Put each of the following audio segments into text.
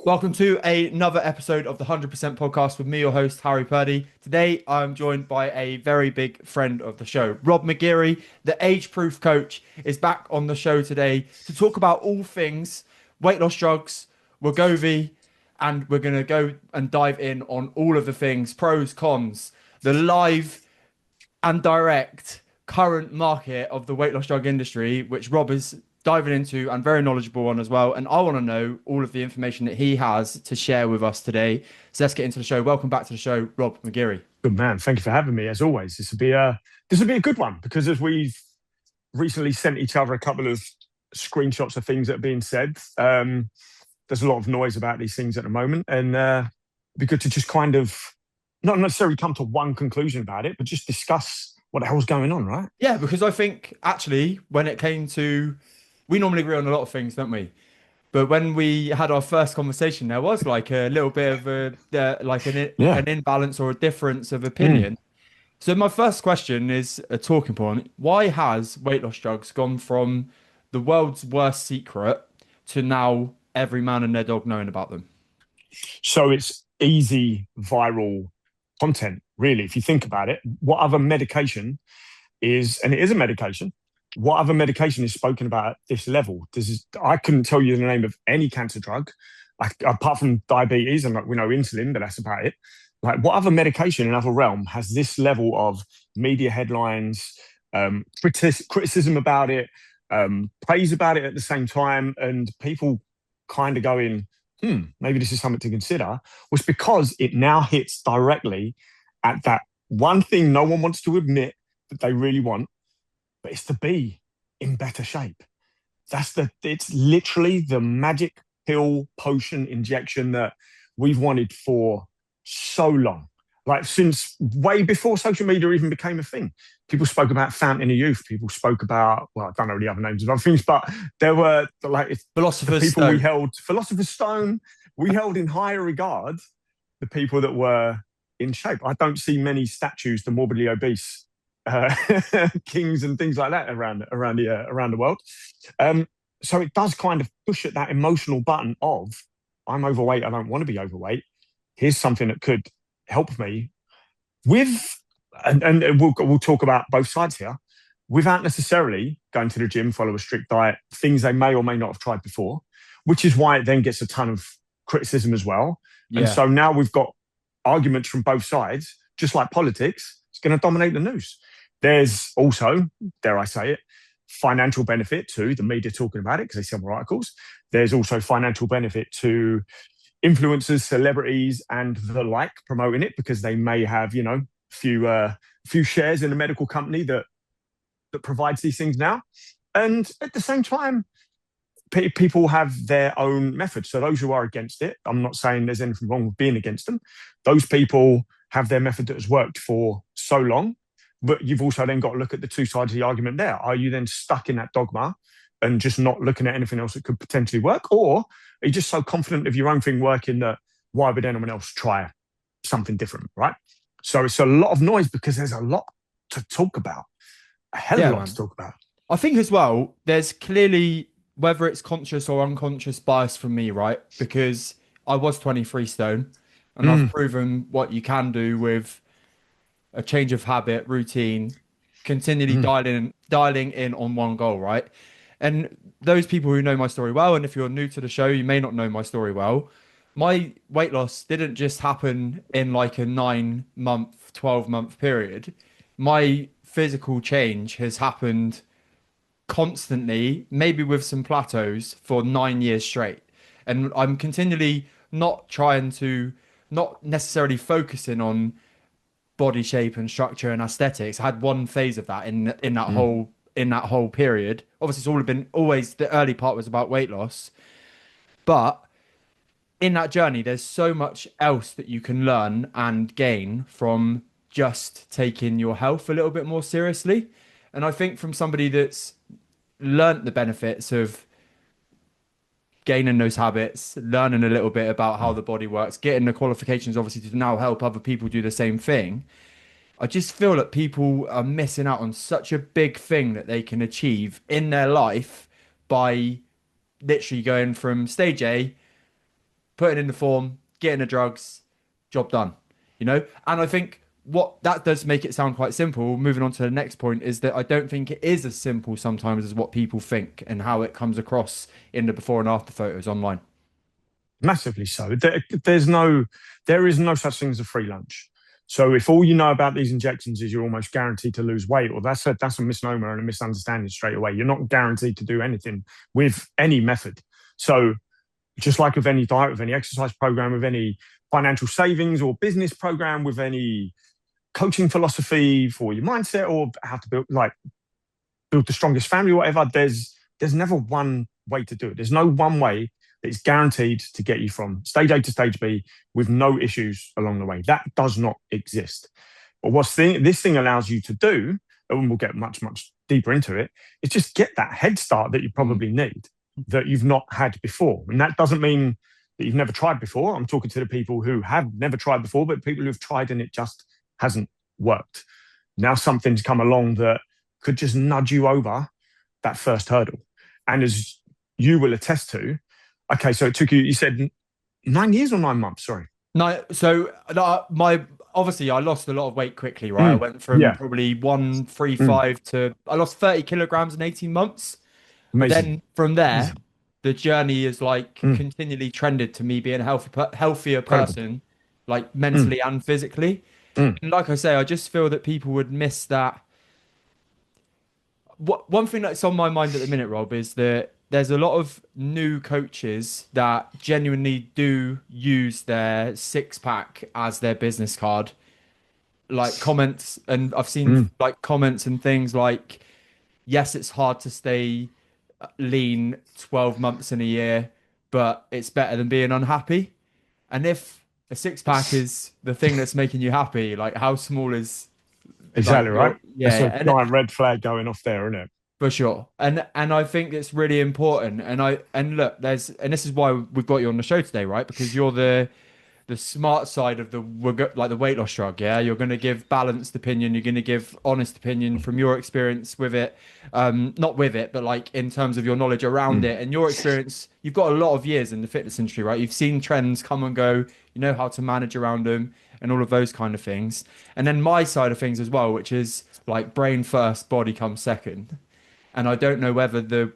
Welcome to another episode of the 100% podcast with me, your host, Harry Purdy. Today, I'm joined by a very big friend of the show. Robb Mcgeary, the age-proof coach, is back on the show today to talk about all things weight loss drugs, Wegovy, and we're going to go and dive in on all of the things, pros, cons, the live and direct current market of the weight loss drug industry, which Rob is diving into and very knowledgeable on as well. And I want to know all of the information that he has to share with us today. So let's get into the show. Welcome back to the show, Rob Mcgeary. Good man. Thank you for having me. As always, this will be a good one because as we've recently sent each other a couple of screenshots of things that are being said, there's a lot of noise about these things at the moment, and it'd be good to just kind of not necessarily come to one conclusion about it, but just discuss what the hell's going on, right? Yeah, because I think actually when it came to, we normally agree on a lot of things, don't we? But when we had our first conversation, there was like a little bit of Yeah. an imbalance or a difference of Mm. opinion. So my first question is a talking point. Why has weight loss drugs gone from the world's worst secret to now every man and their dog knowing about them? So it's easy viral content, really. If you think about it, what other medication is, and it is a medication. What other medication is spoken about at this level? I couldn't tell you the name of any cancer drug, like apart from diabetes and like we know insulin, but that's about it. Like what other medication in other realm has this level of media headlines, criticism about it, praise about it at the same time, and people kind of going, maybe this is something to consider, was because it now hits directly at that one thing no one wants to admit that they really want, but it's to be in better shape. It's literally the magic pill potion injection that we've wanted for so long. Like since way before social media even became a thing. People spoke about Fountain of Youth. People spoke about, well, I don't know the other names of other things, but there were like the Philosopher's people we Stone. held, Philosopher's Stone, we held in higher regard the people that were in shape. I don't see many statues to morbidly obese uh, kings and things like that around the world. Um, so it does kind of push at that emotional button of I'm overweight. I don't want to be overweight. Here's something that could help me with, and we'll talk about both sides here, without necessarily going to the gym, follow a strict diet, things they may or may not have tried before, which is why it then gets a ton of criticism as well. And Yeah. so now we've got arguments from both sides, just like politics, it's going to dominate the news. There's also, dare I say it, financial benefit to the media talking about it because they sell more articles. There's also financial benefit to influencers, celebrities, and the like promoting it because they may have, few shares in a medical company that provides these things now. And at the same time, people have their own methods. So those who are against it, I'm not saying there's anything wrong with being against them. Those people have their method that has worked for so long. But you've also then got to look at the two sides of the argument there. Are you then stuck in that dogma and just not looking at anything else that could potentially work? Or are you just so confident of your own thing working that why would anyone else try something different, right? So it's a lot of noise because there's a lot to talk about, a hell of a Yeah, lot to man. talk about. I think as well, there's clearly, whether it's conscious or unconscious bias from me, right? Because I was 23 stone and I've Mm, proven what you can do with a change of habit, routine, continually mm, dialing in on one goal, right? And those people who know my story well, and if you're new to the show, you may not know my story well. My weight loss didn't just happen in like a 9 month, 12-month period. My physical change has happened constantly, maybe with some plateaus for 9 years straight. And I'm continually not trying to, not necessarily focusing on body shape and structure and aesthetics. I had one phase of that in that mm. whole period. Obviously, it's all been always the early part was about weight loss, but in that journey, there's so much else that you can learn and gain from just taking your health a little bit more seriously. And I think from somebody that's learnt the benefits of gaining those habits, learning a little bit about how the body works, getting the qualifications obviously to now help other people do the same thing. I just feel that people are missing out on such a big thing that they can achieve in their life by literally going from stage A, putting in the form, getting the drugs, job done. And I think what that does make it sound quite simple. Moving on to the next point is that I don't think it is as simple sometimes as what people think and how it comes across in the before and after photos online. Massively so. There is no such thing as a free lunch. So if all you know about these injections is you're almost guaranteed to lose weight, or that's a misnomer and a misunderstanding straight away. You're not guaranteed to do anything with any method. So just like with any diet, with any exercise program, with any financial savings or business program, with any coaching philosophy for your mindset or how to build the strongest family or whatever, there's never one way to do it. There's no one way that is guaranteed to get you from stage A to stage B with no issues along the way. That does not exist. But this thing allows you to do, and we'll get much, much deeper into it, is just get that head start that you probably need, that you've not had before. And that doesn't mean that you've never tried before. I'm talking to the people who have never tried before, but people who've tried and it just hasn't worked. Now something's come along that could just nudge you over that first hurdle. And as you will attest to, okay, so it took you said 9 years or 9 months? Sorry. No, so obviously I lost a lot of weight quickly, right? I went from probably 135 to I lost 30 kilograms in 18 months. Amazing. Then from there, the journey is like continually trended to me being a healthier person, like mentally and physically. And like I say, I just feel that people would miss that. One thing that's on my mind at the minute, Rob, is that there's a lot of new coaches that genuinely do use their six pack as their business card. Like comments, and I've seen like comments and things like, yes, it's hard to stay lean 12 months in a year, but it's better than being unhappy. And if a six pack is the thing that's making you happy, like how small is exactly right? Yeah, it's a giant red flag going off there, isn't it? For sure. And I think it's really important. And look, this is why we've got you on the show today, right? Because you're the smart side of the weight loss drug. Yeah, you're going to give balanced opinion, you're going to give honest opinion from your experience with it, not with it, but like in terms of your knowledge around it and your experience. You've got a lot of years in the fitness industry, right? You've seen trends come and go, you know how to manage around them and all of those kind of things. And then my side of things as well, which is like brain first, body comes second. And I don't know whether the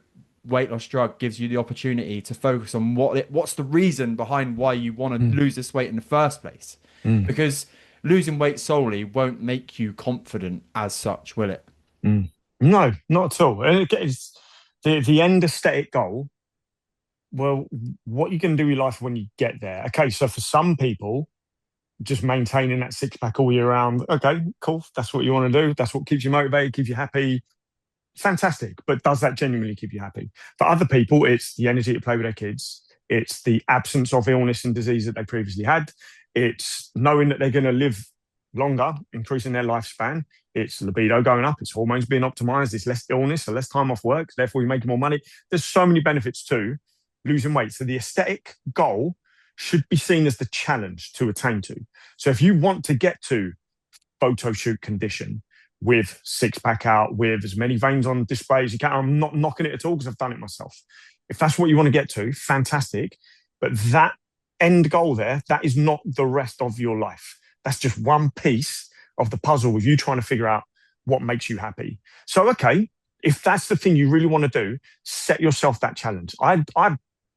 weight loss drug gives you the opportunity to focus on what's the reason behind why you want to lose this weight in the first place. Because losing weight solely won't make you confident as such, will it? No, not at all. And it's the end aesthetic goal. Well, what you can do in life when you get there. Okay, so for some people, just maintaining that six pack all year round. Okay, cool. That's what you want to do. That's what keeps you motivated, keeps you happy. Fantastic. But does that genuinely keep you happy? For other people, it's the energy to play with their kids. It's the absence of illness and disease that they previously had. It's knowing that they're going to live longer, increasing their lifespan. It's libido going up. It's hormones being optimized. It's less illness, so less time off work. Therefore, you're making more money. There's so many benefits to losing weight. So the aesthetic goal should be seen as the challenge to attain to. So if you want to get to photo shoot condition with six pack out, with as many veins on display as you can, I'm not knocking it at all because I've done it myself. If that's what you want to get to, fantastic. But that end goal there, that is not the rest of your life. That's just one piece of the puzzle with you trying to figure out what makes you happy. So, okay, if that's the thing you really want to do, set yourself that challenge. I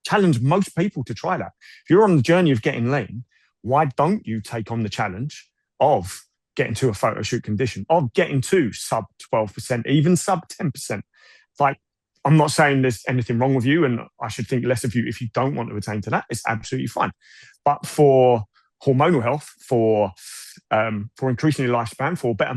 challenge most people to try that. If you're on the journey of getting lean, why don't you take on the challenge of getting to a photo shoot condition, of getting to sub 12%, even sub 10%? Like, I'm not saying there's anything wrong with you and I should think less of you if you don't want to attain to that. It's absolutely fine. But for hormonal health, for increasing your lifespan, for better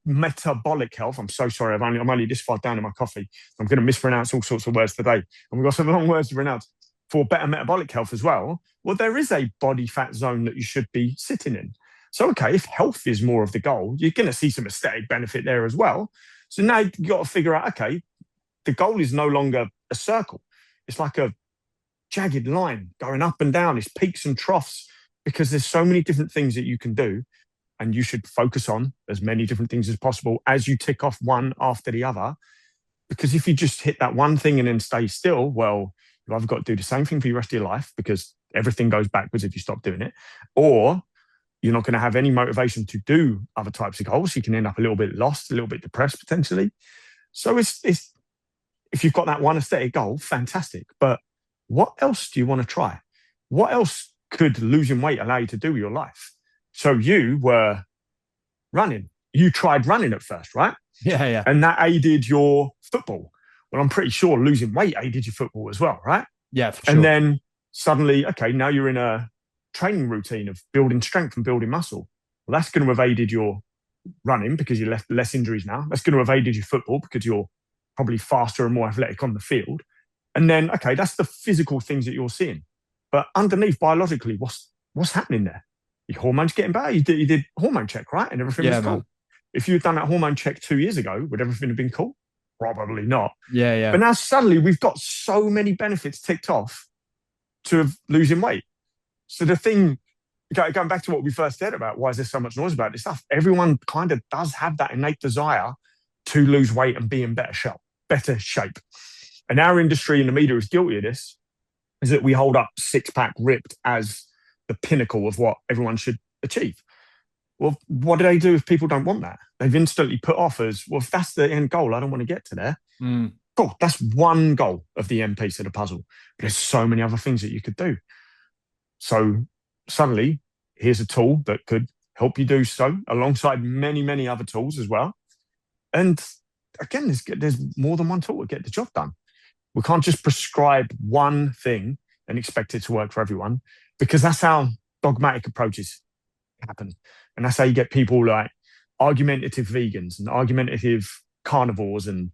metabolic health. I'm so sorry. I'm only this far down in my coffee. I'm going to mispronounce all sorts of words today. And we've got some long words to pronounce. For better metabolic health as well, there is a body fat zone that you should be sitting in. So, okay, if health is more of the goal, you're going to see some aesthetic benefit there as well. So now you've got to figure out, okay, the goal is no longer a circle. It's like a jagged line going up and down. It's peaks and troughs because there's so many different things that you can do, and you should focus on as many different things as possible as you tick off one after the other. Because if you just hit that one thing and then stay still, well, you've either got to do the same thing for the rest of your life because Everything goes backwards if you stop doing it. Or you're not going to have any motivation to do other types of goals. You can end up a little bit lost, a little bit depressed potentially. So it's if you've got that one aesthetic goal, fantastic. But what else do you want to try? What else could losing weight allow you to do with your life? So you were running. You tried running at first, right? Yeah, yeah. And that aided your football. Well, I'm pretty sure losing weight aided your football as well, right? Yeah, for sure. And then suddenly, okay, now you're in a training routine of building strength and building muscle. Well, that's going to have aided your running because you're less injuries now. That's going to have aided your football because you're probably faster and more athletic on the field. And then, okay, that's the physical things that you're seeing. But underneath, biologically, what's happening there? Your hormones getting better. You did hormone check, right? And everything was cool. Man. If you had done that hormone check 2 years ago, would everything have been cool? Probably not. Yeah, yeah. But now suddenly we've got so many benefits ticked off to losing weight. So the thing, going back to what we first said about why is there so much noise about this stuff, everyone kind of does have that innate desire to lose weight and be in better shape. And our industry and the media is guilty of this, is that we hold up six-pack ripped as the pinnacle of what everyone should achieve. Well, what do they do if people don't want that? They've instantly put off as, well, if that's the end goal, I don't want to get to there. Cool, that's one goal of the end piece of the puzzle. But there's so many other things that you could do. So suddenly, here's a tool that could help you do so, alongside many, many other tools as well. And again, there's more than one tool to get the job done. We can't just prescribe one thing and expect it to work for everyone, because that's how dogmatic approaches happen. And that's how you get people like argumentative vegans and argumentative carnivores and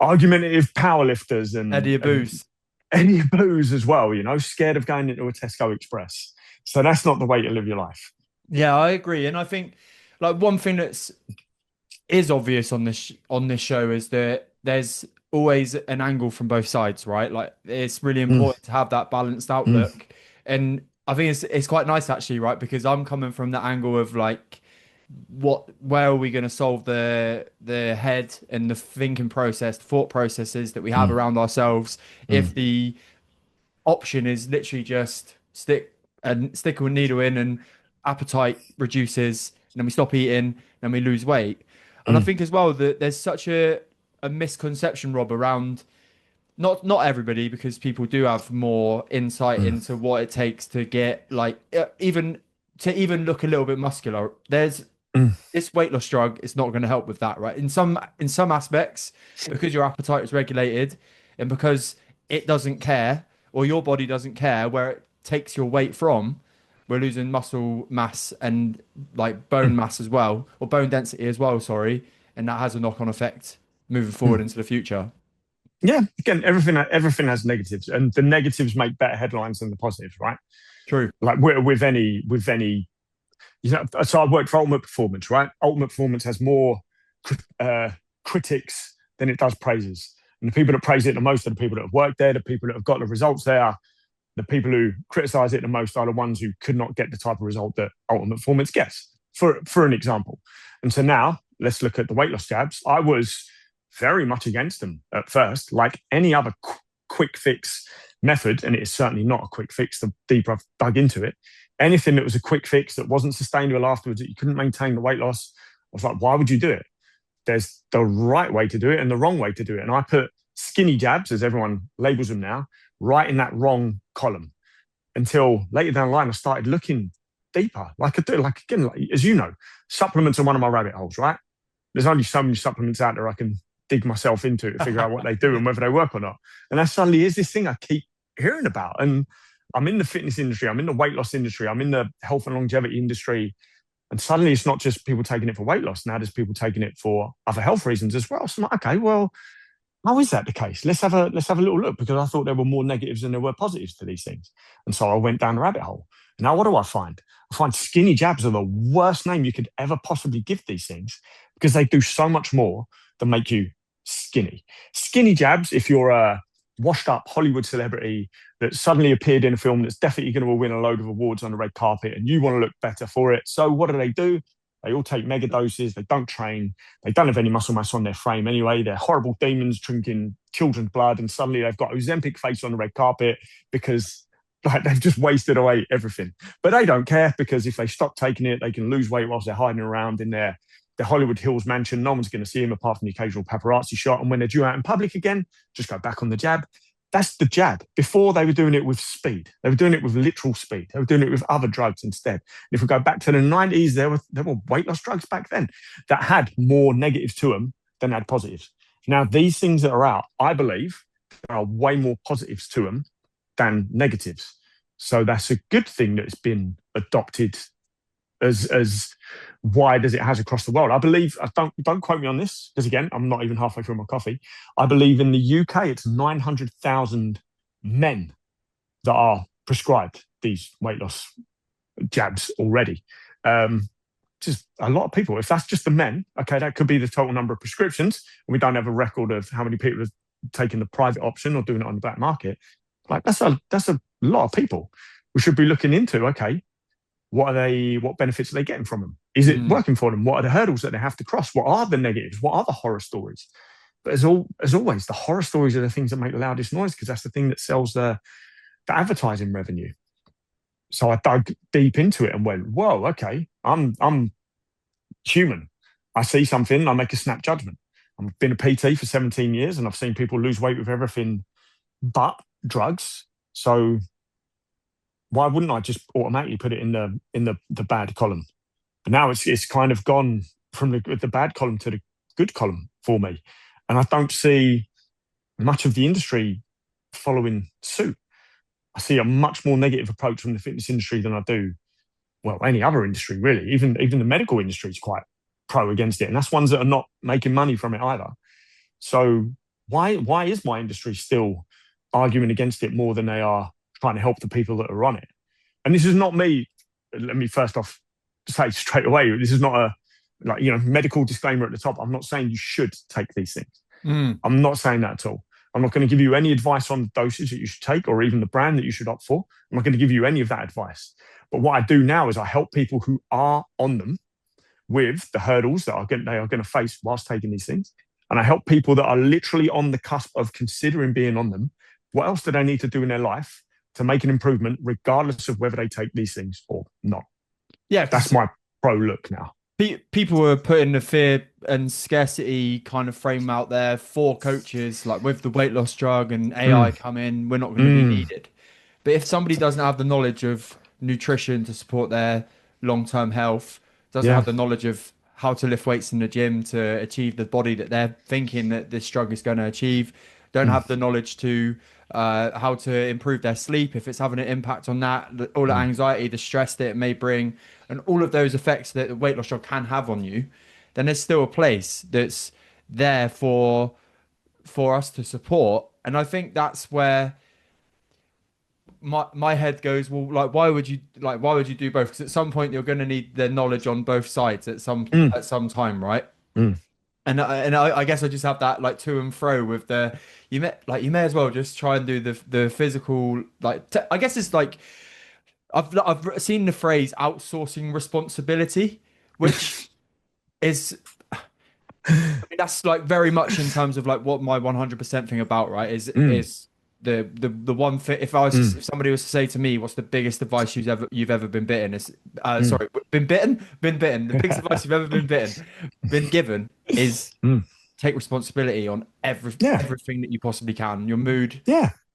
argumentative powerlifters and Eddie Aboos. Eddie Aboos as well, scared of going into a Tesco Express. So that's not the way to live your life. Yeah, I agree. And I think like one thing is obvious on this show is that there's always an angle from both sides, right? Like it's really important to have that balanced outlook. And I think it's quite nice actually, right? Because I'm coming from the angle of like, where are we going to solve the head and the thinking process, thought processes that we have around ourselves? If the option is literally just stick a needle in and appetite reduces, and then we stop eating, and we lose weight. And I think as well that there's such a misconception, Rob, around not everybody, because people do have more insight into what it takes to get like even look a little bit muscular. There's this weight loss drug is not going to help with that, right? In some aspects, because your appetite is regulated and because it doesn't care, or your body doesn't care where it takes your weight from, we're losing muscle mass and like bone mass as well, or bone density as well, sorry. And that has a knock-on effect moving forward into the future. Yeah, again, everything has negatives, and the negatives make better headlines than the positives, right? True. Like with any, so I worked for Ultimate Performance, right? Ultimate Performance has more critics than it does praises. And the people that praise it the most are the people that have worked there, the people that have got the results there. The people who criticize it the most are the ones who could not get the type of result that Ultimate Performance gets, for an example. And so now let's look at the weight loss jabs. I was very much against them at first, like any other quick fix method. And it is certainly not a quick fix the deeper I've dug into it. Anything that was a quick fix that wasn't sustainable afterwards, that you couldn't maintain the weight loss, I was like, why would you do it? There's the right way to do it and the wrong way to do it. And I put skinny jabs, as everyone labels them now, right in that wrong column, until later down the line, I started looking deeper. As you know, supplements are one of my rabbit holes, right? There's only so many supplements out there I can dig myself into to figure out what they do and whether they work or not. And that suddenly is this thing I keep hearing about. And I'm in the fitness industry, I'm in the weight loss industry, I'm in the health and longevity industry. And suddenly it's not just people taking it for weight loss. Now there's people taking it for other health reasons as well. So I'm like, okay, well, how is that the case? Let's have a little look, because I thought there were more negatives than there were positives to these things. And so I went down the rabbit hole. And now what do I find? I find skinny jabs are the worst name you could ever possibly give these things, because they do so much more than make you skinny. Skinny jabs, if you're a washed up Hollywood celebrity that suddenly appeared in a film that's definitely going to win a load of awards on the red carpet and you want to look better for it. So what do? They all take mega doses. They don't train. They don't have any muscle mass on their frame anyway. They're horrible demons drinking children's blood, and suddenly they've got Ozempic face on the red carpet because Like they've just wasted away everything. But they don't care because if they stop taking it, they can lose weight whilst they're hiding around in their Hollywood Hills mansion. No one's going to see them apart from the occasional paparazzi shot. And when they're due out in public again, just go back on the jab. That's the jab. Before they were doing it with speed. They were doing it with literal speed. They were doing it with other drugs instead. And if we go back to the 90s, there were weight loss drugs back then that had more negatives to them than had positives. Now, these things that are out, I believe, there are way more positives to them than negatives. So that's a good thing that it's been adopted as wide as it has across the world. I believe, don't quote me on this, because again, I'm not even halfway through my coffee. I believe in the UK, it's 900,000 men that are prescribed these weight loss jabs already. Just a lot of people. If that's just the men, okay, that could be the total number of prescriptions. And we don't have a record of how many people are taking the private option or doing it on the black market. Like that's a lot of people. We should be looking into, okay, what benefits are they getting from them? Is it working for them? What are the hurdles that they have to cross? What are the negatives? What are the horror stories? But as always, the horror stories are the things that make the loudest noise because that's the thing that sells the advertising revenue. So I dug deep into it and went, whoa, okay, I'm human. I see something, I make a snap judgment. I've been a PT for 17 years and I've seen people lose weight with everything but drugs. So why wouldn't I just automatically put it in the bad column? But now it's kind of gone from the bad column to the good column for me. And I don't see much of the industry following suit. I see a much more negative approach from the fitness industry than I do, well, any other industry, really. Even the medical industry is quite pro against it. And that's ones that are not making money from it either. So why is my industry still arguing against it more than they are trying to help the people that are on it? And this is not me. Let me first off say straight away, this is not a medical disclaimer at the top. I'm not saying you should take these things. I'm not saying that at all. I'm not going to give you any advice on the dosage that you should take or even the brand that you should opt for. I'm not going to give you any of that advice. But what I do now is I help people who are on them with the hurdles that they are going to face whilst taking these things. And I help people that are literally on the cusp of considering being on them. What else do they need to do in their life to make an improvement, regardless of whether they take these things or not? Yeah, that's my pro look now. People were putting the fear and scarcity kind of frame out there for coaches, like with the weight loss drug and AI come in, we're not going to be needed. But if somebody doesn't have the knowledge of nutrition to support their long-term health, doesn't have the knowledge of how to lift weights in the gym to achieve the body that they're thinking that this drug is going to achieve, don't have the knowledge to how to improve their sleep, if it's having an impact on that, all the anxiety, the stress that it may bring, and all of those effects that the weight loss drug can have on you, then there's still a place that's there for us to support. And I think that's where my head goes, well, like why would you do both? Because at some point you're going to need the knowledge on both sides at some time, right? And I guess I just have that like to and fro with you may as well just try and do the physical, like I guess it's like I've seen the phrase outsourcing responsibility, which is I mean, that's like very much in terms of like what my 100% thing about, right, is the one thing. If somebody was to say to me, what's the biggest advice you've ever been bitten? Is sorry, been bitten. The biggest advice you've ever been given is take responsibility on everything that you possibly can. Your mood,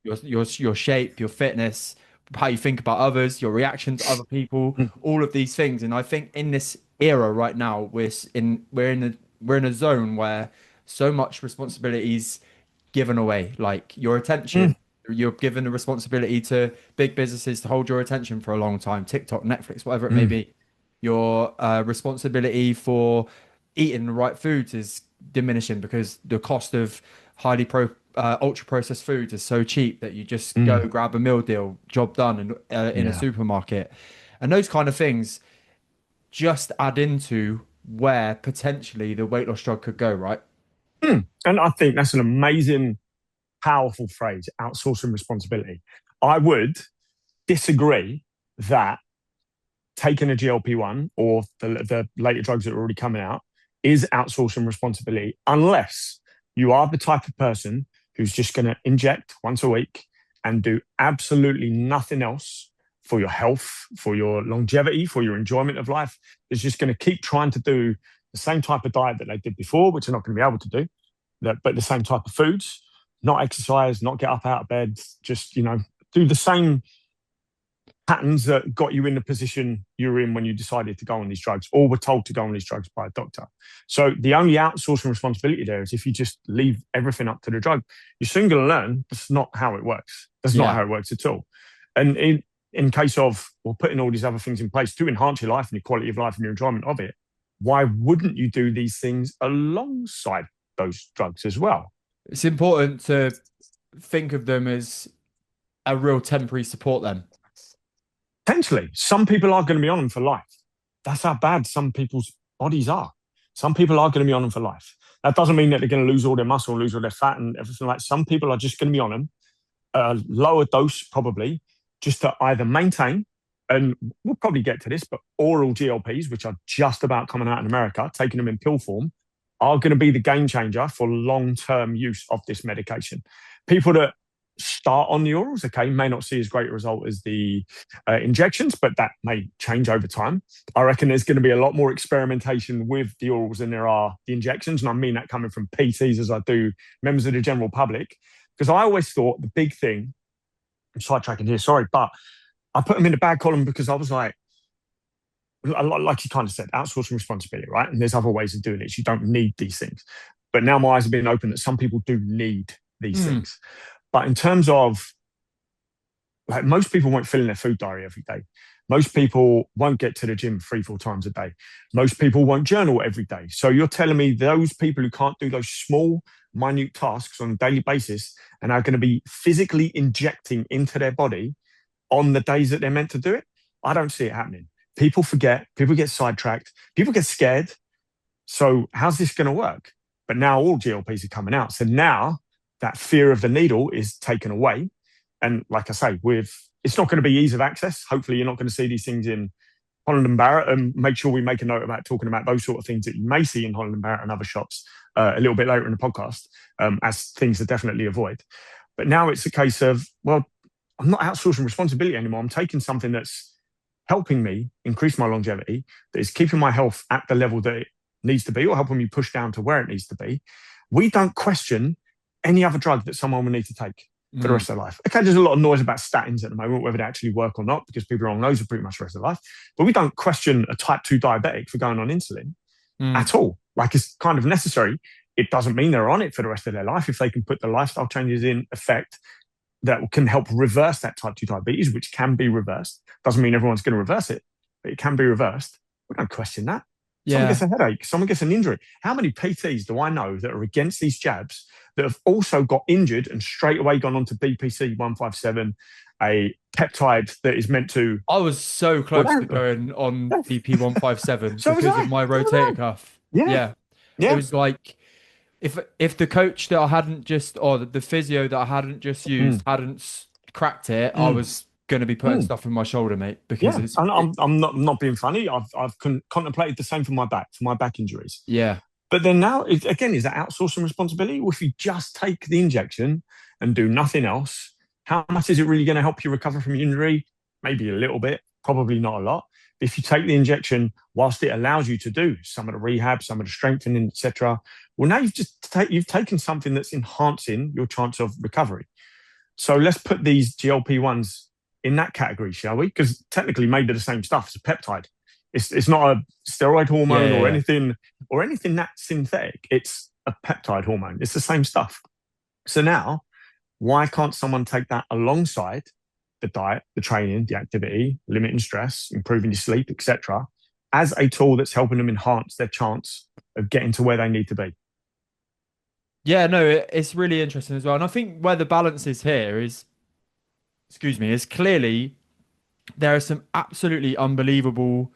your shape, your fitness, how you think about others, your reaction to other people, all of these things. And I think in this era right now, we're in a zone where so much responsibility is given away. Like your attention, you're given the responsibility to big businesses to hold your attention for a long time. TikTok, Netflix, whatever it may be. Your responsibility for eating the right foods is diminishing because the cost of ultra processed foods is so cheap that you just go grab a meal deal, job done, and in a supermarket. And those kind of things just add into where potentially the weight loss drug could go, right? And I think that's an amazing, powerful phrase, outsourcing responsibility. I would disagree that taking a GLP-1 or the later drugs that are already coming out is outsourcing responsibility, unless you are the type of person who's just going to inject once a week and do absolutely nothing else for your health, for your longevity, for your enjoyment of life, is just going to keep trying to do the same type of diet that they did before, which they're not going to be able to do, but the same type of foods, not exercise, not get up out of bed, just, do the same patterns that got you in the position you were in when you decided to go on these drugs or were told to go on these drugs by a doctor. So the only outsourcing responsibility there is if you just leave everything up to the drug, you're soon going to learn that's not how it works. That's not how it works at all. And in case of putting all these other things in place to enhance your life and your quality of life and your enjoyment of it, why wouldn't you do these things alongside those drugs as well? It's important to think of them as a real temporary support then. Potentially, some people are going to be on them for life. That's how bad some people's bodies are. Some people are going to be on them for life. That doesn't mean that they're going to lose all their muscle, lose all their fat and everything like that. Some people are just going to be on them, a lower dose probably, just to either maintain, and we'll probably get to this, but oral GLPs, which are just about coming out in America, taking them in pill form, are going to be the game changer for long-term use of this medication. People that start on the orals, okay, may not see as great a result as the injections, but that may change over time. I reckon there's going to be a lot more experimentation with the orals than there are the injections. And I mean that coming from PTs as I do members of the general public, because I always thought the big thing, I'm sidetracking here, sorry, but I put them in the bad column because I was like you kind of said, outsourcing responsibility, right? And there's other ways of doing it. You don't need these things. But now my eyes have been open that some people do need these things. But in terms of, like, most people won't fill in their food diary every day. Most people won't get to the gym 3-4 times a day. Most people won't journal every day. So you're telling me those people who can't do those small, minute tasks on a daily basis and are going to be physically injecting into their body on the days that they're meant to do it? I don't see it happening. People forget, people get sidetracked, people get scared. So how's this going to work? But now all GLPs are coming out. So now that fear of the needle is taken away. And like I say, it's not going to be ease of access. Hopefully you're not going to see these things in Holland and Barrett, and make sure we make a note about talking about those sort of things that you may see in Holland and Barrett and other shops a little bit later in the podcast, as things to definitely avoid. But now it's a case of, well, I'm not outsourcing responsibility anymore. I'm taking something that's helping me increase my longevity, that is keeping my health at the level that it needs to be, or helping me push down to where it needs to be. We don't question any other drug that someone will need to take for the rest of their life. Okay, there's a lot of noise about statins at the moment, whether they actually work or not, because people are on those for pretty much the rest of their life. But we don't question a type 2 diabetic for going on insulin at all. Like, it's kind of necessary. It doesn't mean they're on it for the rest of their life. If they can put the lifestyle changes in effect that can help reverse that type 2 diabetes, which can be reversed. Doesn't mean everyone's going to reverse it, but it can be reversed. We don't question that. Someone gets a headache, someone gets an injury. How many PTs do I know that are against these jabs that have also got injured and straight away gone on to BPC 157, a peptide that is meant to... I was so close to going on BP 157 because of my rotator cuff. Yeah. It was like, if the coach that I hadn't just, or the physio that I hadn't just used hadn't cracked it, I was going to be putting stuff in my shoulder, mate. Because I'm not being funny. I've contemplated the same for my back injuries. Yeah. But then now, again, is that outsourcing responsibility? Or if you just take the injection and do nothing else, how much is it really going to help you recover from your injury? Maybe a little bit, probably not a lot. But if you take the injection, whilst it allows you to do some of the rehab, some of the strengthening, etc., well, now you've taken something that's enhancing your chance of recovery. So let's put these GLP-1s in that category, shall we? Because technically made of the same stuff. It's a peptide. It's not a steroid hormone or anything that's synthetic. It's a peptide hormone. It's the same stuff. So now, why can't someone take that alongside the diet, the training, the activity, limiting stress, improving your sleep, etc., as a tool that's helping them enhance their chance of getting to where they need to be? Yeah, no, it's really interesting as well. And I think where the balance is here is clearly there are some absolutely unbelievable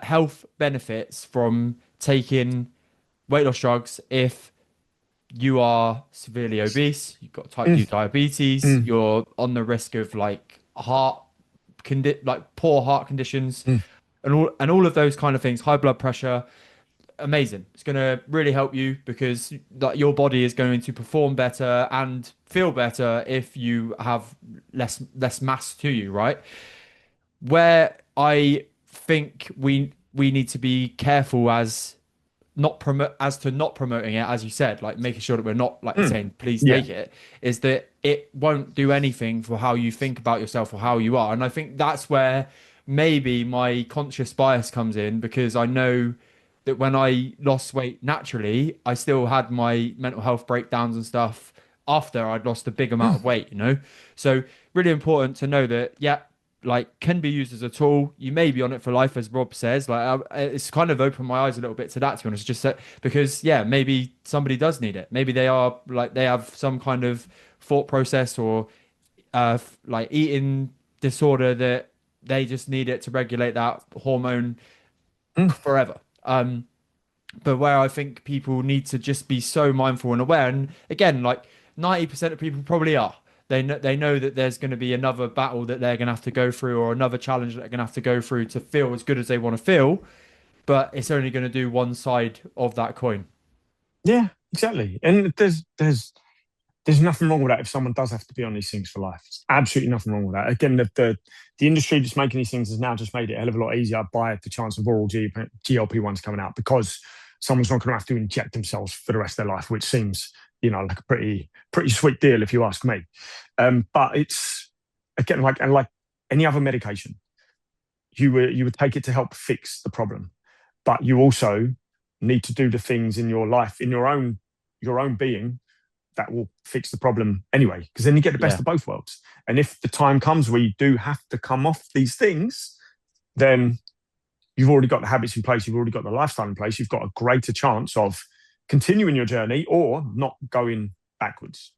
health benefits from taking weight loss drugs if you are severely obese, you've got type 2 diabetes, you're on the risk of like poor heart conditions, and all of those kind of things, high blood pressure. amazing. It's going to really help you because like your body is going to perform better and feel better if you have less mass to you, right? Where I think we need to be careful not promoting it, as you said, like making sure that we're not like Mm. saying please Yeah. take it, is that it won't do anything for how you think about yourself or how you are. And I think that's where maybe my conscious bias comes in, because I know that when I lost weight naturally, I still had my mental health breakdowns and stuff after I'd lost a big amount Mm. of weight, you know? So really important to know that, yeah, like can be used as a tool. You may be on it for life, as Rob says. Like it's kind of opened my eyes a little bit to that, to be honest. Just that, because yeah, maybe somebody does need it. Maybe they are like they have some kind of thought process or like eating disorder that they just need it to regulate that hormone Mm. forever. But where I think people need to just be so mindful and aware, and again, like 90% of people probably are. They know that there's going to be another battle that they're going to have to go through, or another challenge that they're going to have to go through to feel as good as they want to feel. But it's only going to do one side of that coin. Yeah, exactly. And there's nothing wrong with that if someone does have to be on these things for life. There's absolutely nothing wrong with that. Again, the industry that's making these things has now just made it a hell of a lot easier by the chance of oral GLP-1s coming out, because someone's not going to have to inject themselves for the rest of their life, which seems, like a pretty sweet deal if you ask me. But it's again like any other medication, you would take it to help fix the problem, but you also need to do the things in your life, in your own being, that will fix the problem anyway, because then you get the best Yeah, of both worlds. And if the time comes where you do have to come off these things, then you've already got the habits in place, you've already got the lifestyle in place, you've got a greater chance of continuing your journey or not going backwards,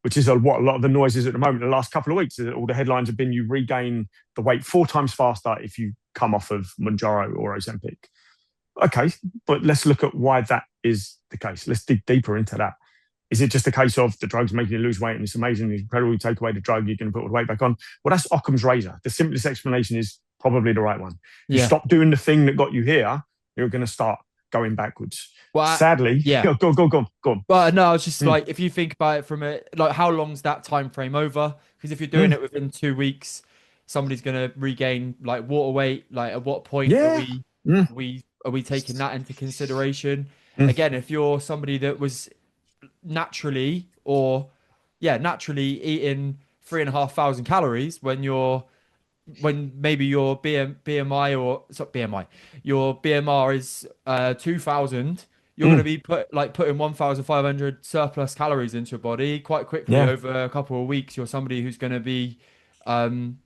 which is what a lot of the noise is at the moment. The last couple of weeks, all the headlines have been you regain the weight 4 times faster if you come off of Mcgeary or Ozempic. Okay, but let's look at why that is the case. Let's dig deeper into that. Is it just a case of the drug's making you lose weight and it's amazing, it's incredible, you take away the drug, you're going to put all the weight back on? Well, that's Occam's razor. The simplest explanation is probably the right one. You yeah. stop doing the thing that got you here, you're going to start going backwards. Well, Sadly, yeah. go on. But no, I was just Mm. like, if you think about it from a like, how long's that time frame over? Because if you're doing Mm. it within 2 weeks, somebody's gonna regain like water weight. Like, at what point Yeah. Mm. are we taking that into consideration? Mm. Again, if you're somebody that was naturally or yeah, naturally eating 3,500 calories when maybe your BMI or sorry, BMI, your BMR is 2,000, you're going to Mm. be putting 1,500 surplus calories into your body quite quickly Yeah. over a couple of weeks. You're somebody who's going to be um,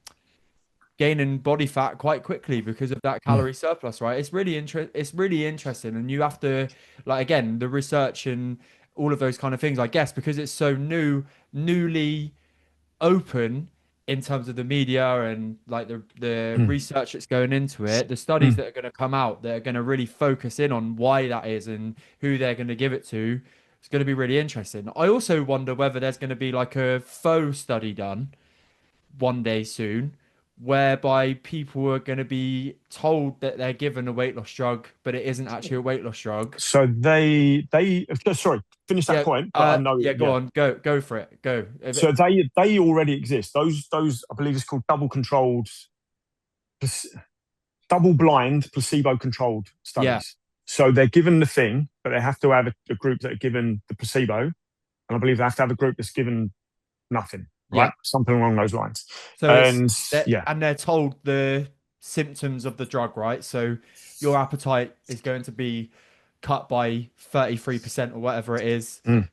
gaining body fat quite quickly because of that Mm. calorie surplus, right? It's really interesting, and you have to like again the research and all of those kind of things, I guess, because it's so newly open in terms of the media and like the Mm. research that's going into it, the studies Mm. that are going to come out that are going to really focus in on why that is and who they're going to give it to. It's going to be really interesting. I also wonder whether there's going to be like a faux study done one day soon, whereby people are going to be told that they're given a weight loss drug, but it isn't actually a weight loss drug. So they sorry, finish that Yeah, point, but I know, yeah, go yeah. on, go for it, go. So they already exist. Those I believe it's called double blind placebo controlled Yeah, studies. So they're given the thing, but they have to have a group that are given the placebo, and I believe they have to have a group that's given nothing, yeah. right? Something along those lines. So it's And that, yeah, and they're told the symptoms of the drug, right? So your appetite is going to be cut by 33% or whatever it is. mm.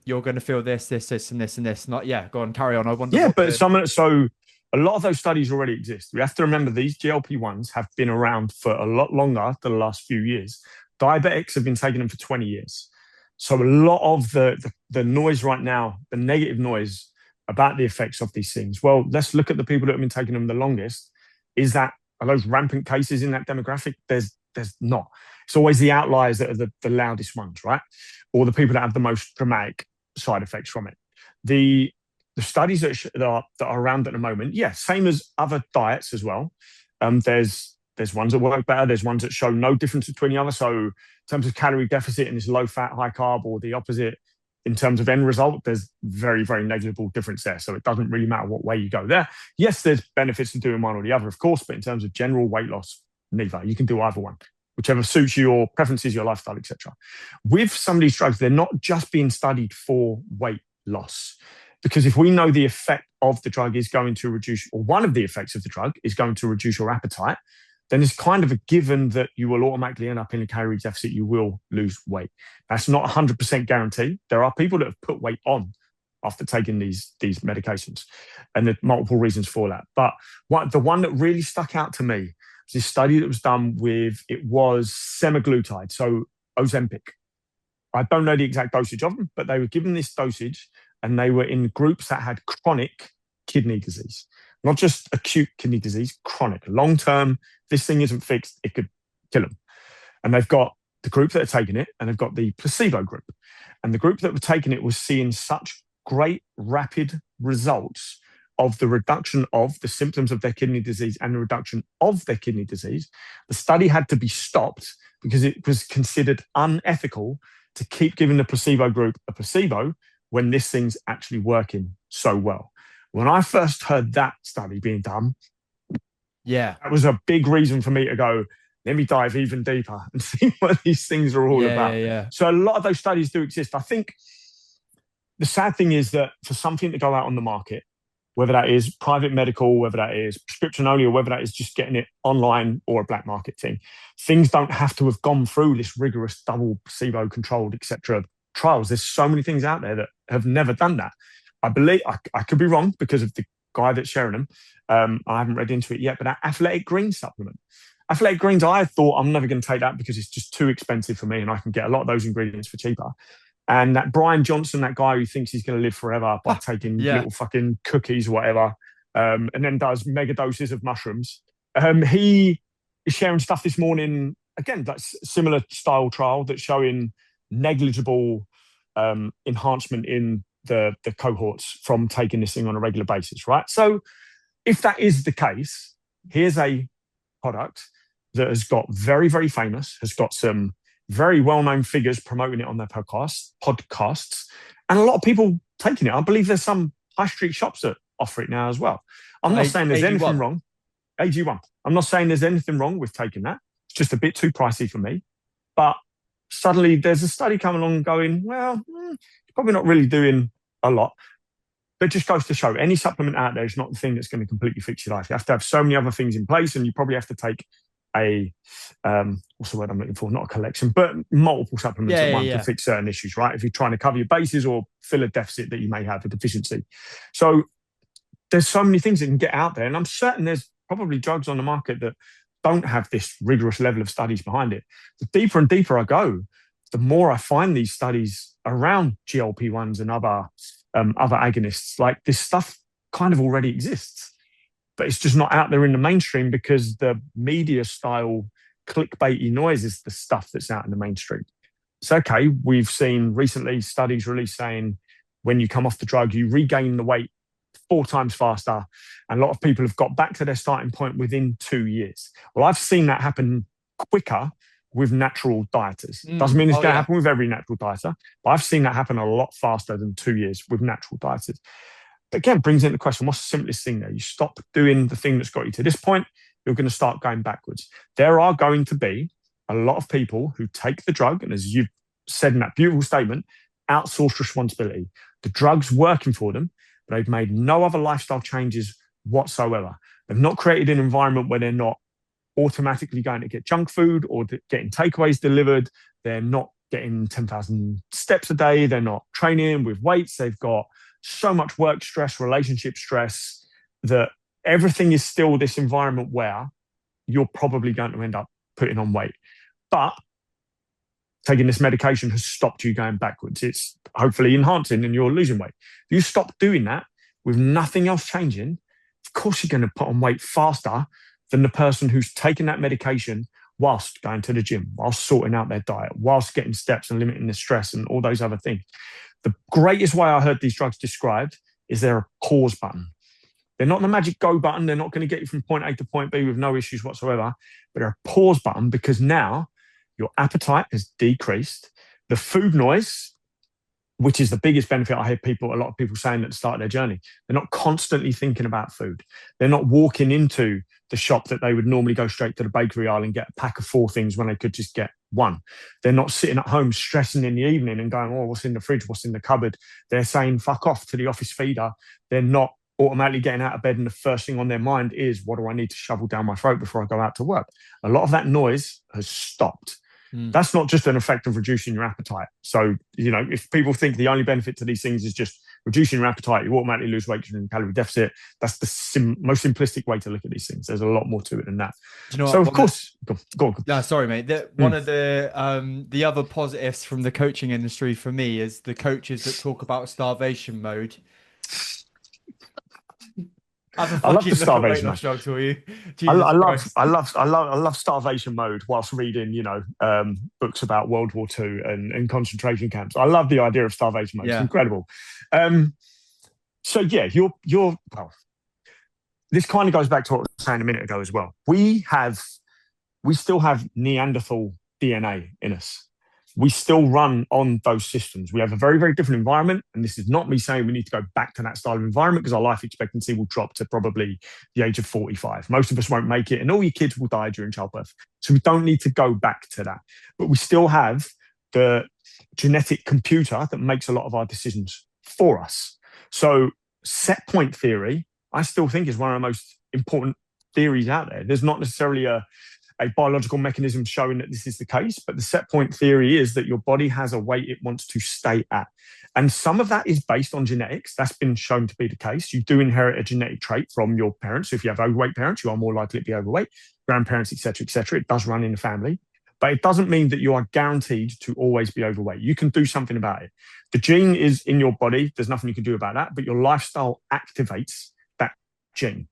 You're going to feel this, and this, and this. Not, yeah, go on, carry on. I wonder Yeah, what but the, so a lot of those studies already exist. We have to remember these GLP-1s have been around for a lot longer than the last few years. Diabetics have been taking them for 20 years. So a lot of the noise right now, the negative noise about the effects of these things. Well, let's look at the people that have been taking them the longest. Are those rampant cases in that demographic? There's not. It's always the outliers that are the loudest ones, right? Or the people that have the most dramatic side effects from it. The studies that are around at the moment, yeah, same as other diets as well. There's There's ones that work better. There's ones that show no difference between the other. So in terms of calorie deficit and this low fat, high carb, or the opposite in terms of end result, there's very, very negligible difference there. So it doesn't really matter what way you go there. Yes, there's benefits in doing one or the other, of course, but in terms of general weight loss, neither. You can do either one, whichever suits your preferences, your lifestyle, etc. With some of these drugs, they're not just being studied for weight loss. Because if we know the effect of the drug is going to reduce, or one of the effects of the drug is going to reduce your appetite, then it's kind of a given that you will automatically end up in a calorie deficit. You will lose weight. That's not 100% guarantee. There are people that have put weight on after taking these medications, and there's multiple reasons for that. But the one that really stuck out to me was this study that was done with, it was semaglutide, so Ozempic. I don't know the exact dosage of them, but they were given this dosage, and they were in groups that had chronic kidney disease. Not just acute kidney disease, chronic, long-term. This thing isn't fixed, it could kill them. And they've got the group that are taking it, and they've got the placebo group. And the group that were taking it was seeing such great, rapid results of the reduction of the symptoms of their kidney disease and the reduction of their kidney disease. The study had to be stopped because it was considered unethical to keep giving the placebo group a placebo when this thing's actually working so well. When I first heard that study being done, that was a big reason for me to go, let me dive even deeper and see what these things are all about. So a lot of those studies do exist. I think the sad thing is that for something to go out on the market, whether that is private medical, whether that is prescription only, or whether that is just getting it online or a black market thing, things don't have to have gone through this rigorous double placebo controlled, etc. trials. There's so many things out there that have never done that. I believe, I could be wrong because of the guy that's sharing them. I haven't read into it yet, but that Athletic Greens supplement. Athletic Greens, I thought I'm never going to take that because it's just too expensive for me and I can get a lot of those ingredients for cheaper. And that Brian Johnson, that guy who thinks he's going to live forever by taking little fucking cookies or whatever, and then does mega doses of mushrooms. He is sharing stuff this morning, again, that's similar style trial that's showing negligible enhancement in the cohorts from taking this thing on a regular basis, right? So if that is the case, here's a product that has got very, very famous, has got some very well-known figures promoting it on their podcasts, and a lot of people taking it. I believe there's some high street shops that offer it now as well. I'm not saying there's anything wrong. AG1. I'm not saying there's anything wrong with taking that. It's just a bit too pricey for me. But suddenly there's a study coming along going, well, it's probably not really doing a lot. But it just goes to show any supplement out there is not the thing that's going to completely fix your life. You have to have so many other things in place, and you probably have to take a what's the word I'm looking for? Not a collection, but multiple supplements at once to fix certain issues, right? If you're trying to cover your bases or fill a deficit that you may have, a deficiency. So there's so many things that can get out there, and I'm certain there's probably drugs on the market that don't have this rigorous level of studies behind it. The deeper and deeper I go, the more I find these studies around GLP-1s and other agonists. Like, this stuff kind of already exists, but it's just not out there in the mainstream because the media style clickbaity noise is the stuff that's out in the mainstream. It's okay. We've seen recently studies released saying when you come off the drug, you regain the weight 4 times faster. And a lot of people have got back to their starting point within 2 years. Well, I've seen that happen quicker with natural dieters. Doesn't mean it's going to happen with every natural dieter, but I've seen that happen a lot faster than 2 years with natural dieters. But again, brings into the question, what's the simplest thing there? You stop doing the thing that's got you to this point, you're going to start going backwards. There are going to be a lot of people who take the drug, and as you've said in that beautiful statement, outsource responsibility. The drug's working for them, but they've made no other lifestyle changes whatsoever. They've not created an environment where they're not automatically going to get junk food or getting takeaways delivered. They're not getting 10,000 steps a day. They're not training with weights. They've got so much work stress, relationship stress, that everything is still this environment where you're probably going to end up putting on weight. But taking this medication has stopped you going backwards. It's hopefully enhancing and you're losing weight. If you stop doing that with nothing else changing, of course you're going to put on weight faster than the person who's taking that medication whilst going to the gym, whilst sorting out their diet, whilst getting steps and limiting the stress and all those other things. The greatest way I heard these drugs described is they're a pause button. They're not the magic go button. They're not going to get you from point A to point B with no issues whatsoever. But they're a pause button because now your appetite has decreased. The food noise, which is the biggest benefit I hear a lot of people saying at the start of their journey. They're not constantly thinking about food. They're not walking into the shop that they would normally go straight to the bakery aisle and get a pack of 4 things when they could just get one. They're not sitting at home stressing in the evening and going, oh, what's in the fridge? What's in the cupboard? They're saying, fuck off to the office feeder. They're not automatically getting out of bed and the first thing on their mind is, what do I need to shovel down my throat before I go out to work? A lot of that noise has stopped. That's not just an effect of reducing your appetite. So, if people think the only benefit to these things is just reducing your appetite, you automatically lose weight during calorie deficit. That's the most simplistic way to look at these things. There's a lot more to it than that. Do you know so, what? of course, go on. No, sorry, mate. One of the other positives from the coaching industry for me is the coaches that talk about starvation mode. I love the starvation mode. For you. I love starvation mode whilst reading, books about World War II and concentration camps. I love the idea of starvation mode. Yeah. It's incredible. So yeah, well. This kind of goes back to what I was saying a minute ago as well. We still have Neanderthal DNA in us. We still run on those systems. We have a very, very different environment. And this is not me saying we need to go back to that style of environment because our life expectancy will drop to probably the age of 45. Most of us won't make it and all your kids will die during childbirth. So we don't need to go back to that. But we still have the genetic computer that makes a lot of our decisions for us. So set point theory, I still think is one of the most important theories out there. There's not necessarily a biological mechanism showing that this is the case, but the set point theory is that your body has a weight it wants to stay at. And some of that is based on genetics. That's been shown to be the case. You do inherit a genetic trait from your parents. So if you have overweight parents, you are more likely to be overweight, grandparents, etc., etc. It does run in the family, but it doesn't mean that you are guaranteed to always be overweight. You can do something about it. The gene is in your body. There's nothing you can do about that, but your lifestyle activates that gene.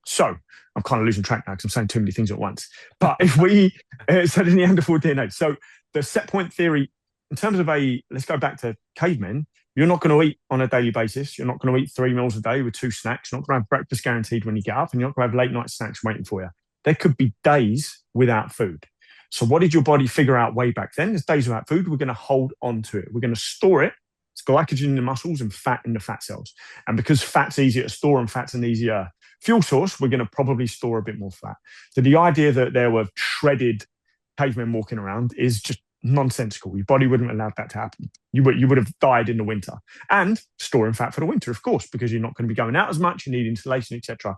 So I'm kind of losing track now because I'm saying too many things at once. But if we, so the Neanderthal DNA. So the set point theory, in terms of let's go back to cavemen, you're not going to eat on a daily basis. You're not going to eat 3 meals a day with 2 snacks. You're not going to have breakfast guaranteed when you get up, and you're not going to have late night snacks waiting for you. There could be days without food. So what did your body figure out way back then? There's days without food. We're going to hold on to it. We're going to store it. It's glycogen in the muscles and fat in the fat cells. And because fat's easier to store and fat's an easier fuel source, we're going to probably store a bit more fat. So the idea that there were shredded cavemen walking around is just nonsensical. Your body wouldn't have allowed that to happen. You would have died in the winter. And storing fat for the winter, of course, because you're not going to be going out as much, you need insulation, etc.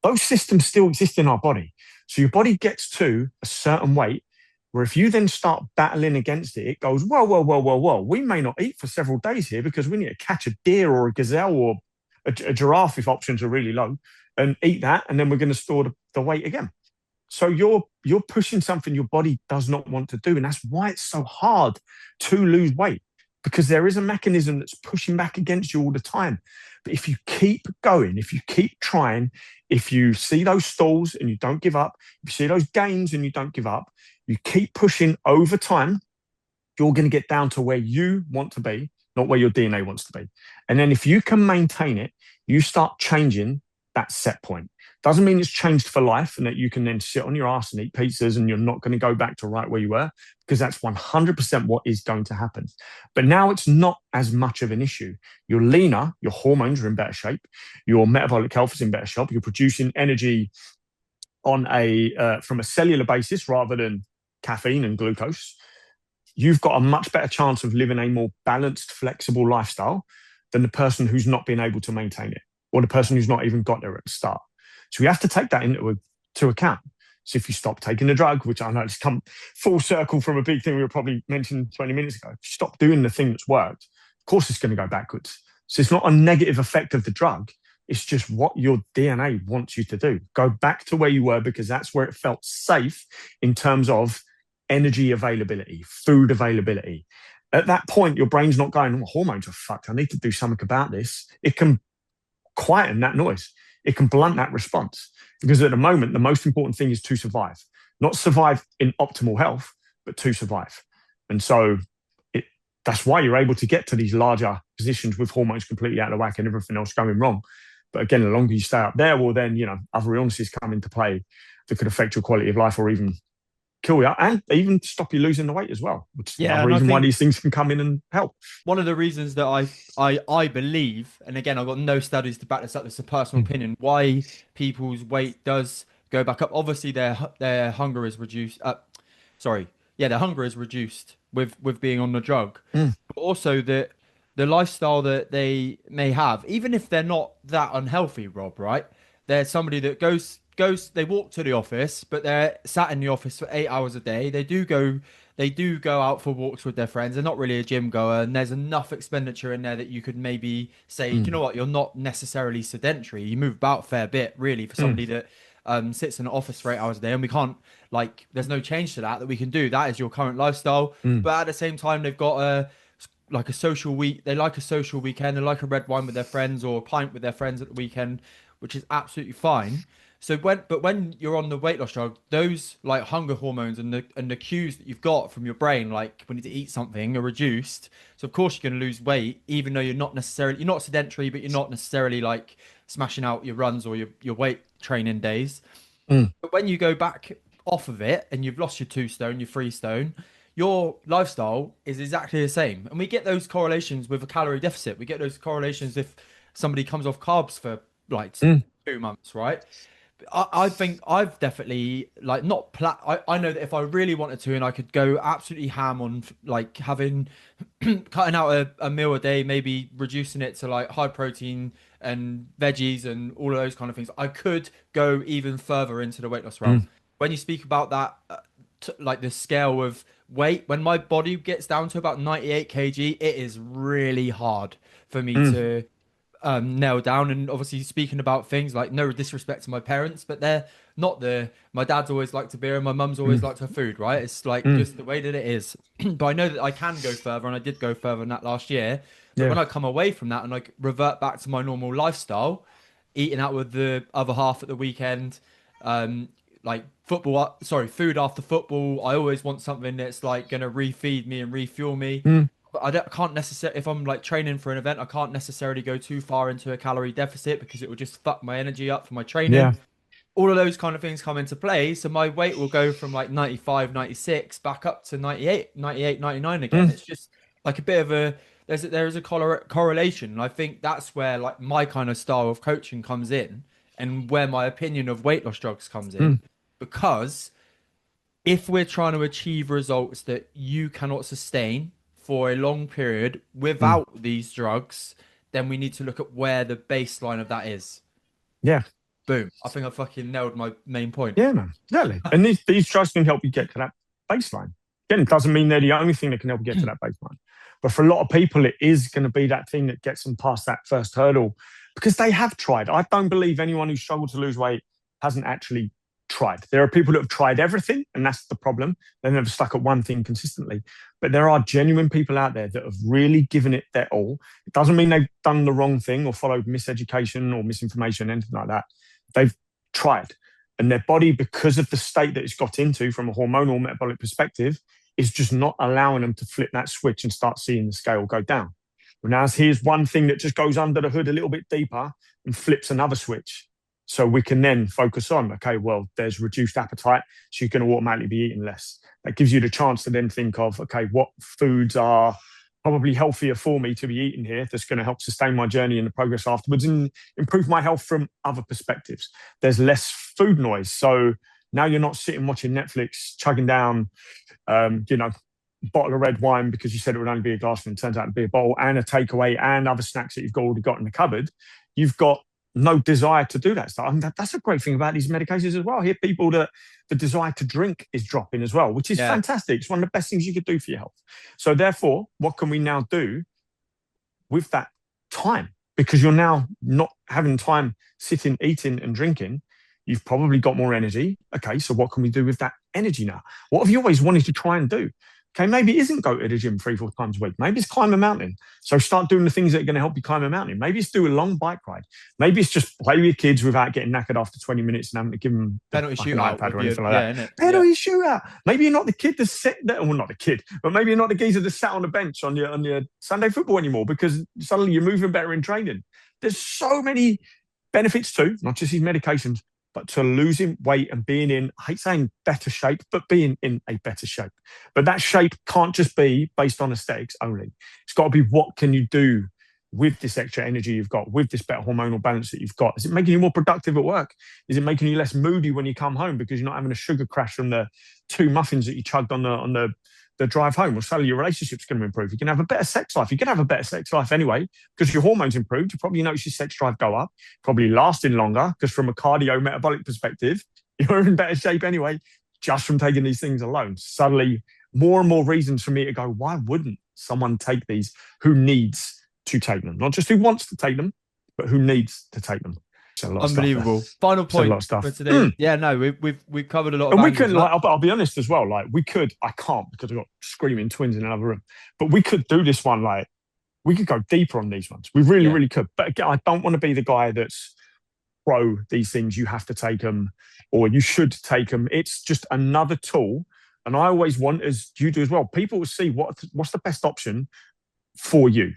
Those systems still exist in our body. So your body gets to a certain weight where if you then start battling against it, it goes, whoa. We may not eat for several days here because we need to catch a deer or a gazelle or a giraffe if options are really low and eat that. And then we're going to store the weight again. So you're pushing something your body does not want to do. And that's why it's so hard to lose weight, because there is a mechanism that's pushing back against you all the time. But if you keep going, if you keep trying, if you see those stalls and you don't give up, if you see those gains and you don't give up, you keep pushing over time, you're going to get down to where you want to be, not where your DNA wants to be. And then if you can maintain it, you start changing that set point. Doesn't mean it's changed for life and that you can then sit on your ass and eat pizzas and you're not going to go back to right where you were, because that's 100% what is going to happen. But now it's not as much of an issue. You're leaner, your hormones are in better shape, your metabolic health is in better shape, you're producing energy on from a cellular basis rather than caffeine and glucose. You've got a much better chance of living a more balanced, flexible lifestyle than the person who's not been able to maintain it, or the person who's not even got there at the start. So we have to take that into account. So if you stop taking the drug, which I know it's come full circle from a big thing we were probably mentioning 20 minutes ago, if you stop doing the thing that's worked, of course it's going to go backwards. So it's not a negative effect of the drug. It's just what your DNA wants you to do. Go back to where you were, because that's where it felt safe in terms of energy availability, food availability. At that point, your brain's not going, oh, hormones are fucked, I need to do something about this. It can quieten that noise. It can blunt that response, because at the moment, the most important thing is to survive, not survive in optimal health, but to survive. And so that's why you're able to get to these larger positions with hormones completely out of whack and everything else going wrong, But again, the longer you stay up there, well, then, other illnesses come into play that could affect your quality of life or even kill you and even stop you losing the weight as well, which is Yeah, another and I reason why think these things can come in and help. one of the reasons that I believe, and again, I've got no studies to back this up, it's a personal Mm, opinion, why people's weight does go back up. Obviously, their hunger is reduced. Sorry, yeah, their hunger is reduced with being on the drug. mm, But also the lifestyle that they may have, even if they're not that unhealthy, Rob, right? They're somebody that they walk to the office, but they're sat in the office for 8 hours a day. They do go out for walks with their friends. They're not really a gym goer, and there's enough expenditure in there that you could maybe say, do you mm, know what, you're not necessarily sedentary. You move about a fair bit, really, for mm, somebody that sits in an office for 8 hours a day, and we can't there's no change to that we can do. That is your current lifestyle, mm, but at the same time, they've got a social week. They like a social weekend. They like a red wine with their friends or a pint with their friends at the weekend, which is absolutely fine. So when you're on the weight loss drug, those like hunger hormones and the cues that you've got from your brain, like we need to eat something, are reduced. So of course you're going to lose weight, even though you're not sedentary, but you're not necessarily like smashing out your runs or your weight training days. mm, But when you go back off of it and you've lost your 2 stone, your 3 stone, your lifestyle is exactly the same. And we get those correlations with a calorie deficit. We get those correlations if somebody comes off carbs for like mm, 2 months, right? I think I've definitely like not I know that if I really wanted to and I could go absolutely ham on like having cutting out a meal a day, maybe reducing it to like high protein and veggies and all of those kind of things, I could go even further into the weight loss realm. mm, When you speak about that, like the scale of weight, when my body gets down to about 98 kg, it is really hard for me mm, to nailed down. And obviously, speaking about things like no disrespect to my parents, but they're not my dad's always liked a beer and my mum's always mm, liked her food, right? It's like mm. just the way that it is. But I know that I can go further, and I did go further than that last year. But Yeah. when I come away from that and like revert back to my normal lifestyle, eating out with the other half at the weekend, um, like food after football, I always want something that's like gonna refeed me and refuel me. Mm, But can't necessarily, if I'm like training for an event, I can't necessarily go too far into a calorie deficit because it will just fuck my energy up for my training. yeah. All of those kind of things come into play. So my weight will go from like 95, 96 back up to 98, 98, 99 again. Mm, It's just like a bit of there is a correlation. And I think that's where like my kind of style of coaching comes in and where my opinion of weight loss drugs comes in. mm, Because if we're trying to achieve results that you cannot sustain for a long period mm. without these drugs, then we need to look at where the baseline of that is. Yeah. Boom. I think I fucking nailed my main point. Yeah, man. Exactly. And these drugs can help you get to that baseline. Again, it doesn't mean they're the only thing that can help you get to that baseline. But for a lot of people, it is going to be that thing that gets them past that first hurdle because they have tried. I don't believe anyone who struggled to lose weight hasn't actually tried. There are people that have tried everything, and that's the problem. They've never stuck at one thing consistently. But there are genuine people out there that have really given it their all. It doesn't mean they've done the wrong thing or followed miseducation or misinformation, anything like that. They've tried. And their body, because of the state that it's got into from a hormonal metabolic perspective, is just not allowing them to flip that switch and start seeing the scale go down. Now, here's one thing that just goes under the hood a little bit deeper and flips another switch. So we can then focus on, okay, well, there's reduced appetite, so you're going to automatically be eating less. That gives you the chance to then think of, okay, what foods are probably healthier for me to be eating here that's going to help sustain my journey and the progress afterwards and improve my health from other perspectives. There's less food noise. So now you're not sitting watching Netflix, chugging down, bottle of red wine because you said it would only be a glass and it turns out to be a bottle and a takeaway and other snacks that you've already got in the cupboard. You've got no desire to do that stuff. And that's a great thing about these medications as well. I hear people that the desire to drink is dropping as well, which is Yeah. fantastic. It's one of the best things you could do for your health. So therefore, what can we now do with that time? Because you're now not having time sitting, eating and drinking. You've probably got more energy. Okay, so what can we do with that energy now? What have you always wanted to try and do? Okay, maybe it isn't go to the gym 3-4 times a week. Maybe it's climb a mountain. So start doing the things that are going to help you climb a mountain. Maybe it's do a long bike ride. Maybe it's just play with your kids without getting knackered after 20 minutes and having to give them Penalty like an shootout iPad or with anything your, like that. innit? Penalty shootout. Maybe you're not the kid that's sat there, well, not the kid, but maybe you're not the geezer that sat on the bench on your Sunday football anymore because suddenly you're moving better in training. There's so many benefits too, not just his medications, but to losing weight and being in, I hate saying better shape, but being in a better shape. But that shape can't just be based on aesthetics only. It's got to be, what can you do with this extra energy you've got, with this better hormonal balance that you've got? Is it making you more productive at work? Is it making you less moody when you come home because you're not having a sugar crash from the 2 muffins that you chugged on the drive home? Or suddenly your relationship's going to improve. You can have a better sex life. You can have a better sex life anyway because your hormones improved. You probably notice your sex drive go up, probably lasting longer because from a cardio metabolic perspective, you're in better shape anyway, just from taking these things alone. Suddenly, more and more reasons for me to go, why wouldn't someone take these who needs to take them? Not just who wants to take them, but who needs to take them. Unbelievable. Final point for today. Yeah, no, we've covered a lot of and we angles. can, like, I'll be honest as well, like, we could, I can't because I've got screaming twins in another room, but we could do this one, like, we could go deeper on these ones. We really could. But again, I don't want to be the guy that's pro these things, you have to take them or you should take them. It's just another tool. And I always want, as you do as well, people will see what's the best option for you.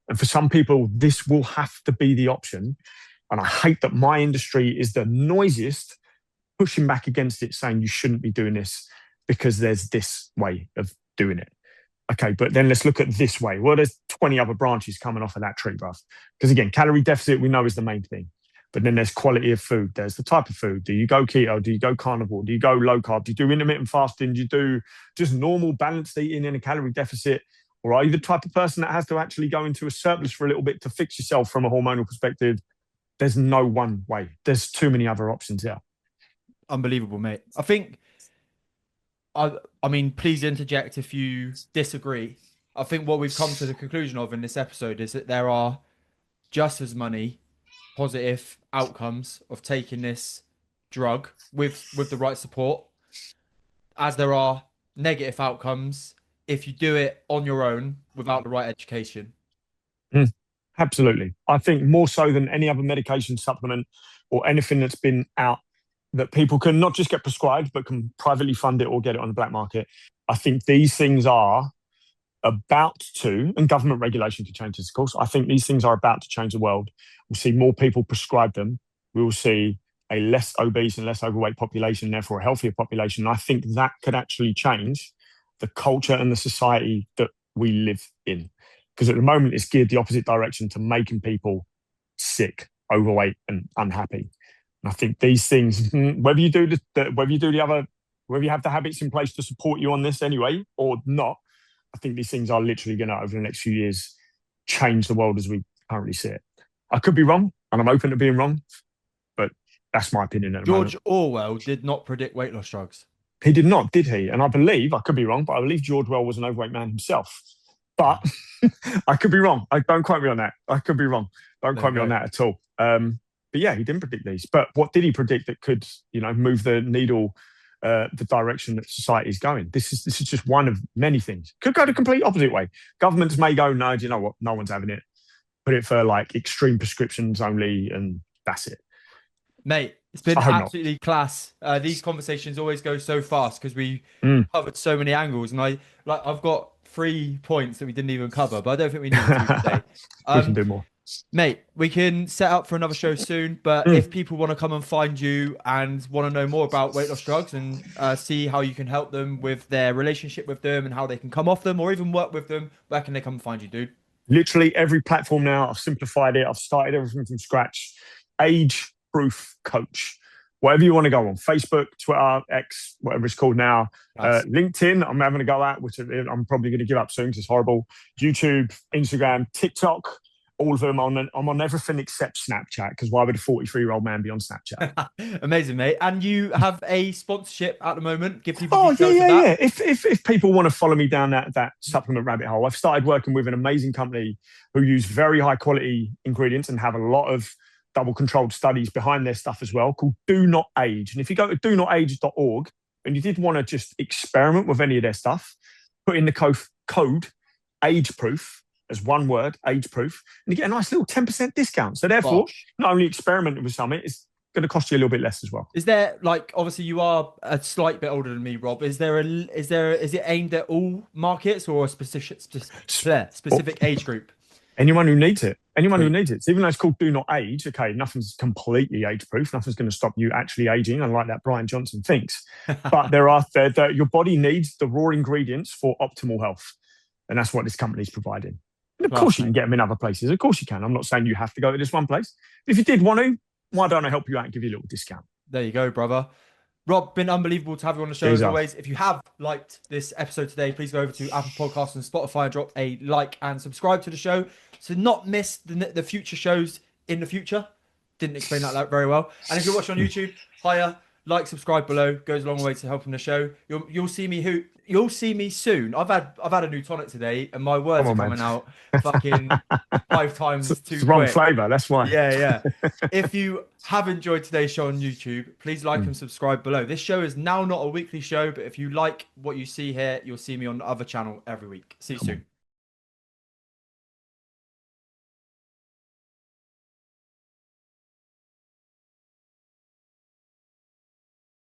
And for some people, this will have to be the option. And I hate that my industry is the noisiest, pushing back against it, saying you shouldn't be doing this because there's this way of doing it. Okay, but then let's look at this way. Well, there's 20 other branches coming off of that tree, bruv. Because again, calorie deficit, we know, is the main thing. But then there's quality of food. There's the type of food. Do you go keto? Do you go carnivore? Do you go low carb? Do you do intermittent fasting? Do you do just normal balanced eating in a calorie deficit? Or are you the type of person that has to actually go into a surplus for a little bit to fix yourself from a hormonal perspective? There's no one way. There's too many other options out. Unbelievable, mate. I think, I mean, please interject if you disagree. I think what we've come to the conclusion of in this episode is that there are just as many positive outcomes of taking this drug with the right support as there are negative outcomes if you do it on your own without the right education. Absolutely. I think more so than any other medication, supplement, or anything that's been out that people can not just get prescribed, but can privately fund it or get it on the black market. I think these things are about to, and government regulation to change this, of course. I think these things are about to change the world. We'll see more people prescribe them. We will see a less obese and less overweight population, therefore a healthier population. And I think that could actually change the culture and the society that we live in. Because at the moment, it's geared the opposite direction to making people sick, overweight, and unhappy. And I think these things, whether you have the habits in place to support you on this anyway or not, I think these things are literally going to, over the next few years, change the world as we currently see it. I could be wrong, and I'm open to being wrong, but that's my opinion at the moment. George Orwell did not predict weight loss drugs. He did not, did he? And I believe, I could be wrong, but I believe George Orwell was an overweight man himself. But I could be wrong. Don't quote me on that. I could be wrong. Don't quote me on that at all. But yeah, he didn't predict these. But what did he predict that could, move the needle the direction that society is going? This is just one of many things. Could go the complete opposite way. Governments may go, no, do you know what? No one's having it. Put it for like extreme prescriptions only, and that's it. Mate, it's been absolutely class. These conversations always go so fast because we covered so many angles, and I've got 3 points that we didn't even cover, but I don't think we need to today. We can do more. Mate, we can set up for another show soon, but if people want to come and find you and want to know more about weight loss drugs and see how you can help them with their relationship with them and how they can come off them or even work with them, where can they come and find you, dude? Literally every platform now. I've simplified it. I've started everything from scratch. Age Proof Coach. Whatever you want to go on, Facebook, Twitter, X, whatever it's called now. Nice. LinkedIn, I'm having a go at, which I'm probably going to give up soon because it's horrible. YouTube, Instagram, TikTok, all of them. I'm on everything except Snapchat, because why would a 43-year-old man be on Snapchat? Amazing, mate. And you have a sponsorship at the moment. Give people yeah. If people want to follow me down that supplement rabbit hole, I've started working with an amazing company who use very high quality ingredients and have a lot of double-controlled studies behind their stuff as well, called Do Not Age. And if you go to donotage.org and you did want to just experiment with any of their stuff, put in the code AgeProof as one word, AgeProof, and you get a nice little 10% discount. So therefore, not only experimenting with something, it's going to cost you a little bit less as well. Is there, like, obviously you are a slight bit older than me, Rob. Is it aimed at all markets or a specific age group? Anyone who needs it. Anyone who Sweet. needs it. So even though it's called Do Not Age, okay, nothing's completely age proof. Nothing's going to stop you actually aging, unlike that Brian Johnson thinks. But your body needs the raw ingredients for optimal health. And that's what this company is providing. And of course, you can get them in other places. Of course, you can. I'm not saying you have to go to this one place. But if you did want to, why don't I help you out and give you a little discount? There you go, brother. Rob, been unbelievable to have you on the show as always. If you have liked this episode today, please go over to Apple Podcasts and Spotify, drop a like and subscribe to the show to not miss the future shows in the future. Didn't explain that very well. And if you're watching on YouTube, like, subscribe below. Goes a long way to helping the show. You'll see me soon. I've had a new tonic today, and my words are coming out fucking 5 times it's too the wrong quick. flavour. That's why. Yeah. If you have enjoyed today's show on YouTube, please like and subscribe below. This show is now not a weekly show, but if you like what you see here, you'll see me on the other channel every week. See you soon.